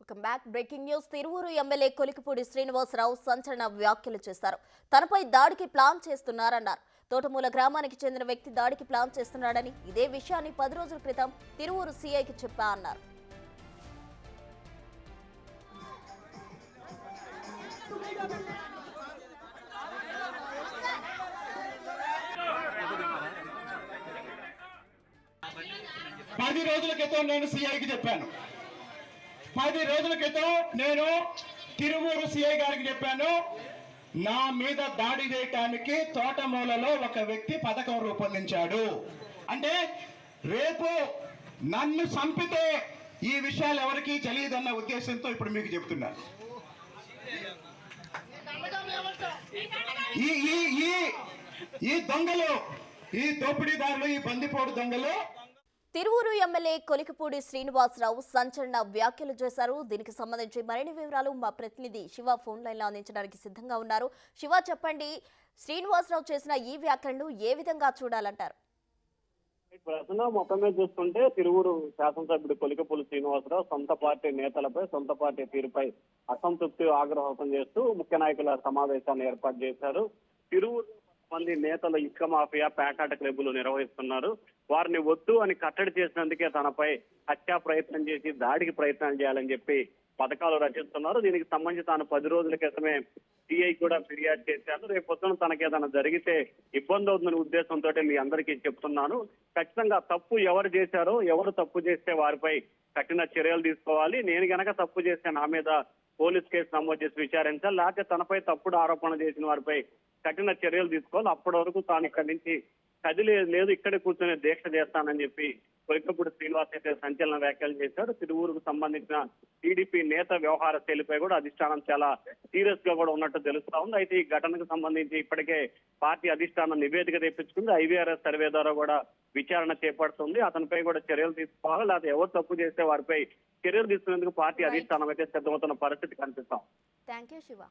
Welcome back. Breaking news. Tiruvuru MLA Kolikipudi Srinivasarao సంచలన వ్యాఖ్యలు చేశారు. తనపై దాడికి ప్లాన్ చేస్తున్నారన్నారు. తోటమూల గ్రామానికి చెందిన వ్యక్తి దాడికి ప్లాన్ చేస్తున్నాడని, ఇదే విషయాన్ని 10 రోజుల క్రితం తిరువూరు సీఐకి చెప్పా అన్నారు. పది రోజుల క్రితం నేను సీఐకి చెప్పాను. 10 రోజుల క్రితం నేను తిరువూరు సిఐ గారికి చెప్పాను, నా మీద దాడి చేయటానికి తోటమూలలో ఒక వ్యక్తి పథకం రూపొందించాడు. అంటే రేపు నన్ను చంపితే ఈ విషయాలు ఎవరికి తెలియదన్న ఉద్దేశంతో ఇప్పుడు మీకు చెప్తున్నాను. ఈ దొంగలు, ఈ దోపిడీదారులు, ఈ బందిపోటు దొంగలు. తిరువూరు ఎమ్మెల్యే కొలికిపూడి శ్రీనివాసరావు సంచలన వ్యాఖ్యలు చేశారు. దీనికి సంబంధించి మరిన్ని వివరాలు మా ప్రతినిధి శివ ఫోన్ లైన్ లో అందించడానికి సిద్ధంగా ఉన్నారు. శివ, చెప్పండి, శ్రీనివాసరావు చేసిన ఈ వ్యాఖ్యలను ఏ విధంగా చూడాలంటారు? మొత్తం మీద చూస్తుంటే తిరువూరు శాసనసభ్యుడు కొలికిపూడి శ్రీనివాసరావు సొంత పార్టీ నేతలపై, సొంత పార్టీ తీరుపై అసంతృప్తి ఆగ్రహం చేస్తూ ముఖ్య నాయకుల సమావేశాన్ని ఏర్పాటు చేశారు. తిరువూరు మంది నేతలు ఇసుక మాఫియా, పేకాట క్లబ్బులు నిర్వహిస్తున్నారు. వారిని వద్దు అని కట్టడి చేసినందుకే తనపై హత్యా ప్రయత్నం చేసి దాడికి ప్రయత్నం చేయాలని చెప్పి పథకాలు రచిస్తున్నారు. దీనికి సంబంధించి తాను 10 రోజుల క్రితమే సిఐ కూడా ఫిర్యాదు చేశాను. రేపు పొద్దున తనకి ఏదైనా జరిగితే ఇబ్బంది అవుతుందనే ఉద్దేశంతో మీ అందరికీ చెప్తున్నాను. ఖచ్చితంగా తప్పు ఎవరు చేశారో, ఎవరు తప్పు చేస్తే వారిపై కఠిన చర్యలు తీసుకోవాలి. నేను గనక తప్పు చేస్తే నా మీద పోలీస్ కేసు నమోదు చేసి విచారించాలి, లేకపోతే తనపై తప్పుడు ఆరోపణ చేసిన వారిపై కఠిన చర్యలు తీసుకోవాలి. అప్పటి వరకు తాను ఇక్కడి నుంచి కదిలే లేదు, ఇక్కడే కూర్చొని దీక్ష చేస్తానని చెప్పి కొలికిపూడి శ్రీనివాస్ అయితే సంచలన వ్యాఖ్యలు చేశారు. తిరువూరుకు సంబంధించిన టీడీపీ నేత వ్యవహార శైలిపై కూడా అధిష్టానం చాలా సీరియస్ గా కూడా ఉన్నట్టు తెలుస్తా ఉంది. అయితే ఈ ఘటనకు సంబంధించి ఇప్పటికే పార్టీ అధిష్టానం నివేదిక తెప్పించుకుంది. IVRS సర్వే ద్వారా కూడా విచారణ చేపడుతుంది. అతనిపై కూడా చర్యలు తీసుకోవాలి, లేకపోతే ఎవరు తప్పు చేస్తే వారిపై చర్యలు తీసుకునేందుకు పార్టీ అధిష్టానం అయితే సిద్ధమవుతున్న పరిస్థితి కనిపిస్తాం. Thank you Shiva.